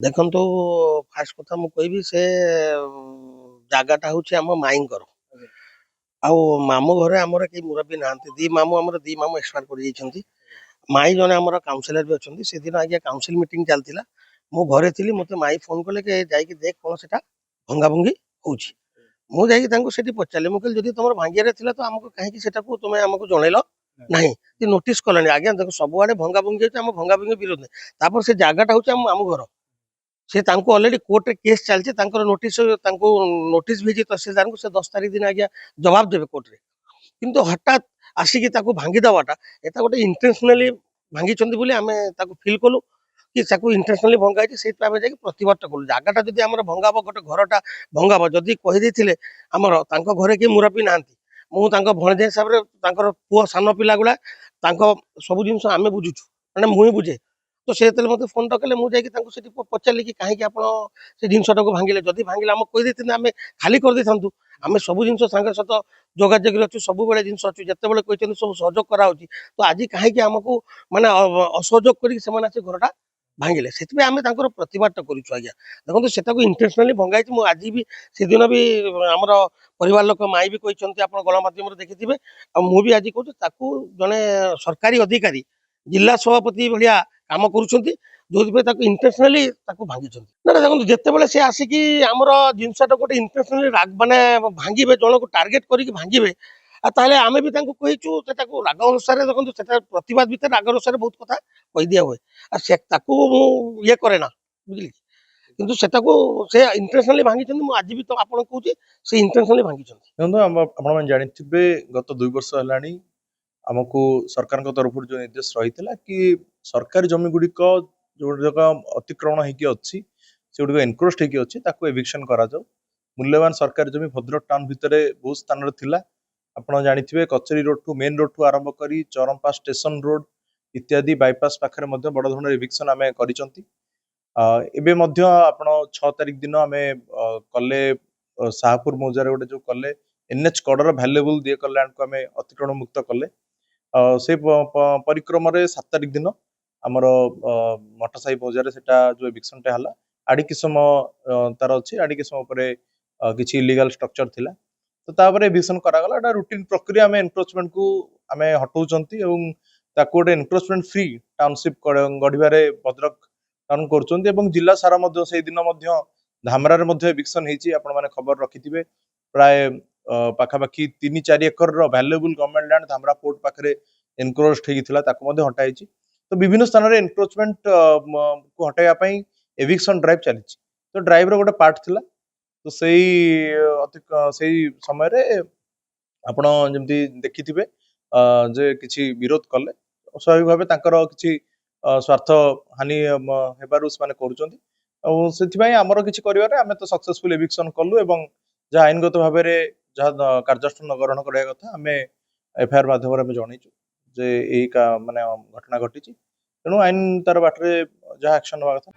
ଦେଖନ୍ତୁ ଫାଷ୍ଟ କଥା ମୁଁ କହିବି ସେ ଜାଗାଟା ହଉଛି ଆମ ମାଇଁଙ୍କର। ଆଉ ମାମୁଁ ଘରେ ଆମର କେହି ମୁରବ୍ବୀ ନାହାନ୍ତି। ଆମର ଦି ମାମୁଁ ଏକ୍ସପାୟାର କରିଯାଇଛନ୍ତି। ମାଇଁ ଜଣେ ଆମର କାଉନସିଲର ବି ଅଛନ୍ତି। ସେଦିନ ଆଜ୍ଞା କାଉନସିଲ ମିଟିଂ ଚାଲିଥିଲା। ମୁଁ ଘରେ ଥିଲି, ମତେ ମାଇଁ ଫୋନ କଲେ କି ଯାଇକି ଦେଖ କଣ ସେଟା ଭଙ୍ଗାଭଙ୍ଗି ହଉଛି। ମୁଁ ଯାଇକି ତାଙ୍କୁ ସେଠି ପଚାରିଲି, ମୁଁ କହିଲି ଯଦି ତମର ଭାଙ୍ଗିବାରେ ଥିଲା ତ ଆମକୁ କାହିଁକି ସେଟାକୁ ତୁମେ ଆମକୁ ଜଣେଇଲ ନାହିଁ, ଯେ ନୋଟିସ କଲାନି। ଆଜ୍ଞା ଦେଖ ସବୁଆଡେ ଭଙ୍ଗାଭଙ୍ଗି ହଉଛି, ଆମ ଭଙ୍ଗାଭଙ୍ଗି ବିରୋଧ ନାହିଁ। ତାପରେ ସେ ଜାଗାଟା ହଉଛି ଆମ ମାମୁଁ ଘର। ସେ ତାଙ୍କୁ ଅଲରେଡି କୋର୍ଟରେ କେସ୍ ଚାଲିଛି, ତାଙ୍କର ତାଙ୍କୁ ନୋଟିସ ବି ହେଇଛି ତହସିଲଦାରଙ୍କୁ। ସେ 10 ତାରିଖ ଦିନ ଆଜ୍ଞା ଜବାବ ଦେବେ କୋର୍ଟରେ। କିନ୍ତୁ ହଠାତ୍ ଆସିକି ତାକୁ ଭାଙ୍ଗି ଦେବାଟା, ଏଟା ଗୋଟେ ଇଣ୍ଟେନସନାଲି ଭାଙ୍ଗିଛନ୍ତି ବୋଲି ଆମେ ତାକୁ ଫିଲ୍ କଲୁ କି ତାକୁ ଇଣ୍ଟେନସନାଲି ଭଙ୍ଗା ହେଇଛି। ସେଇଥିପାଇଁ ଆମେ ଯାଇକି ପ୍ରତିବାଦଟା କଲୁ। ଜାଗାଟା ଯଦି ଆମର ଭଙ୍ଗାବ, ଗୋଟେ ଘରଟା ଭଙ୍ଗାବ, ଯଦି କହିଦେଇଥିଲେ ଆମର ତାଙ୍କ ଘରେ କେହି ମୁରବ୍ବୀ ନାହାନ୍ତି, ମୁଁ ତାଙ୍କ ଭଣଜା ହିସାବରେ ତାଙ୍କର ପୁଅ ସାନ ପିଲା ଗୁଡା ତାଙ୍କ ସବୁ ଜିନିଷ ଆମେ ବୁଝୁଛୁ, ମାନେ ମୁଁ ହିଁ ବୁଝେ। ତ ସେ ଯେତେବେଳେ ମତେ ଫୋନ କଲେ, ମୁଁ ଯାଇକି ତାଙ୍କୁ ସେଠି ପଚାରିଲି କି କାହିଁକି ଆପଣ ସେ ଜିନିଷଟାକୁ ଭାଙ୍ଗିଲେ। ଯଦି ଭାଙ୍ଗିଲେ ଆମକୁ କହିଦେଇଥିଲେ ଆମେ ଖାଲି କରିଦେଇଥାନ୍ତୁ। ଆମେ ସବୁ ଜିନିଷ ସାଙ୍ଗେ ସହିତ ଯୋଗାଯୋଗରେ ଅଛୁ, ସବୁବେଳେ ଜିନିଷ ଅଛି। ଯେତେବେଳେ କହିଛନ୍ତି ସବୁ ସହଯୋଗ କରାହଉଛି, ତ ଆଜି କାହିଁକି ଆମକୁ ମାନେ ଅସହଯୋଗ କରିକି ସେମାନେ ଆସି ଘରଟା ଭାଙ୍ଗିଲେ। ସେଥିପାଇଁ ଆମେ ତାଙ୍କର ପ୍ରତିବାଦଟା କରୁଛୁ ଆଜ୍ଞା। ଦେଖନ୍ତୁ ସେଟାକୁ ଇଣ୍ଟେନସନାଲି ଭଙ୍ଗା ହେଇଛି। ମୁଁ ଆଜି ବି ସେଦିନ ବି ଆମର ପରିବାର ଲୋକ ମାଇଁ ବି କହିଛନ୍ତି, ଆପଣ ଗଣମାଧ୍ୟମରେ ଦେଖିଥିବେ। ଆଉ ମୁଁ ବି ଆଜି କହୁଛି, ତାକୁ ଜଣେ ସରକାରୀ ଅଧିକାରୀ ଜିଲ୍ଲା ସଭାପତି ଭଳିଆ କାମ କରୁଛନ୍ତି, ଯୋଉଥିପାଇଁ ତାକୁ ଇଣ୍ଟେନସନାଲି ତାକୁ ଭାଙ୍ଗିଛନ୍ତି। ନା ଦେଖନ୍ତୁ, ଯେତେବେଳେ ସେ ଆସିକି ଆମର ଜିନିଷଟା ଗୋଟେ ଇଣ୍ଟେନସନାଲି ମାନେ ଭାଙ୍ଗିବେ, ଜଣକୁ ଟାର୍ଗେଟ କରିକି ଭାଙ୍ଗିବେ, ଆଉ ତାହେଲେ ଆମେ ବି ତାଙ୍କୁ କହିଛୁ ସେଟାକୁ ରାଗ ଅନୁସାରେ। ଦେଖନ୍ତୁ ସେଟା ପ୍ରତିବାଦ ଭିତରେ ରାଗ ଅନୁସାରେ ବହୁତ କଥା କହିଦିଆ ହୁଏ। ଆଉ ସେ ତାକୁ ମୁଁ ଇଏ କରେ ନା, ବୁଝିଲେ କି? କିନ୍ତୁ ସେଟାକୁ ସେ ଇଣ୍ଟେନସନାଲି ଭାଙ୍ଗିଛନ୍ତି। ମୁଁ ଆଜି ବି ତ ଆପଣ କହୁଛି ସେ ଇଣ୍ଟେନସନାଲି ଭାଙ୍ଗିଛନ୍ତି। ଦେଖନ୍ତୁ ଆପଣମାନେ ଜାଣିଥିବେ, ଗତ 2 ବର୍ଷ ହେଲାଣି ଆମକୁ ସରକାରଙ୍କ ତରଫରୁ ଯୋଉ ନିର୍ଦ୍ଦେଶ ରହିଥିଲା କି ସରକାରୀ ଜମି ଗୁଡ଼ିକ ଯୋଉଗୁଡିକ ଅତିକ୍ରମଣ ହେଇକି ଅଛି, ସେଗୁଡିକ ଏନକ୍ରୋଚଡ ହେଇକି ଅଛି, ତାକୁ ଏଭିକ୍ସନ କରାଯାଉ। ମୂଲ୍ୟବାନ ସରକାରୀ ଜମି ଭଦ୍ରକ ଟାଉନ ଭିତରେ ବହୁତ ସ୍ଥାନରେ ଥିଲା। ଆପଣ ଜାଣିଥିବେ, କଚେରୀ ରୋଡ ଠୁ ମେନ୍ ରୋଡ ଠୁ ଆରମ୍ଭ କରି ଚରମ୍ପା ଷ୍ଟେସନ ରୋଡ ଇତ୍ୟାଦି ବାଇପାସ ପାଖରେ ମଧ୍ୟ ବଡ଼ ଧରଣର ଏଭିକ୍ସନ ଆମେ କରିଛନ୍ତି। ଏବେ ମଧ୍ୟ ଆପଣ 6 ତାରିଖ ଦିନ ଆମେ କଲେ ଶାହପୁର ମୌଜାରେ ଗୋଟେ ଯୋଉ କଲେ NH କଡର ଭ୍ୟାଲୁଏବୁଲ ଦିଏ କଲ୍ୟାଣକୁ ଆମେ ଅତିକ୍ରମଣ ମୁକ୍ତ କଲେ। ସେ ପରିକ୍ରମରେ 7 ତାରିଖ ଦିନ ଆମର ମଠସାହି ମୌଜାରେ ସେଟା ଯୋଉ ଏଭିକ୍ସନଟା ହେଲା। ଆଡିକିସମ ତାର ଅଛି, ଆଡିକିସମ ଉପରେ କିଛି ଇଲିଗାଲ ଷ୍ଟ୍ରକ୍ଚର ଥିଲା। ତ ତାପରେ ଏଭିକ୍ସନ କରାଗଲା। ଏଟା ରୁଟିନ ପ୍ରକ୍ରିୟା। ଆମେ ଏନକ୍ରୋଚମେଣ୍ଟକୁ ଆମେ ହଟଉଛନ୍ତି ଏବଂ ତାକୁ ଗୋଟେ ଏନକ୍ରୋଚମେଣ୍ଟ ଫ୍ରି ଟାଉନସିପ ଗଢିବାରେ ଭଦ୍ରକ ଟାଉନ କରୁଛନ୍ତି। ଏବଂ ଜିଲ୍ଲା ସାରା ମଧ୍ୟ ସେଇଦିନ ମଧ୍ୟ ଧାମରାରେ ମଧ୍ୟ ଏଭିକ୍ସନ ହେଇଛି। ଆପଣ ମାନେ ଖବର ରଖିଥିବେ, ପ୍ରାୟ ପାଖାପାଖି 3-4 ଏକରର ଭ୍ୟାଲୁଏବୁଲ ଗଭର୍ଣ୍ଣମେଣ୍ଟ ଲ୍ୟାଣ୍ଡ ଧାମରା ପୋର୍ଟ ପାଖରେ ଏନକ୍ରୋଚଡ ହେଇଥିଲା, ତାକୁ ମଧ୍ୟ ହଟା ହେଇଛି। ତ ବିଭିନ୍ନ ସ୍ଥାନରେ ଏନକ୍ରୋଚମେଣ୍ଟ କୁ ହଟାଇବା ପାଇଁ ଏଭିକ୍ସନ ଡ୍ରାଇଭ ଚାଲିଛି। ତ ଡ୍ରାଇଭର ଗୋଟେ ପାର୍ଟ ଥିଲା। ତ ସେଇ ସମୟରେ ଆପଣ ଯେମିତି ଦେଖିଥିବେ ଯେ କିଛି ବିରୋଧ କଲେ, ସ୍ୱାଭାବିକ ଭାବେ ତାଙ୍କର କିଛି ସ୍ୱାର୍ଥ ହାନି ହେବାରୁ ସେମାନେ କରୁଛନ୍ତି। ଆଉ ସେଥିପାଇଁ ଆମର କିଛି କରିବାରେ ଆମେ ତ ସକ୍ସେସଫୁଲ ଏଭିକ୍ସନ କଲୁ ଏବଂ ଯାହା ଆଇନଗତ ଭାବରେ ଯାହା କାର୍ଯ୍ୟାନୁଷ୍ଠାନ ଗ୍ରହଣ କରିବା କଥା ଆମେ FIR ମାଧ୍ୟମରେ ଆମେ ଜଣେଇଛୁ ଯେ ଏଇ ମାନେ ଘଟଣା ଘଟିଛି। ତେଣୁ ଆଇନ ତାର ବାଟରେ ଯାହା ଆକ୍ସନ ନେବା କଥା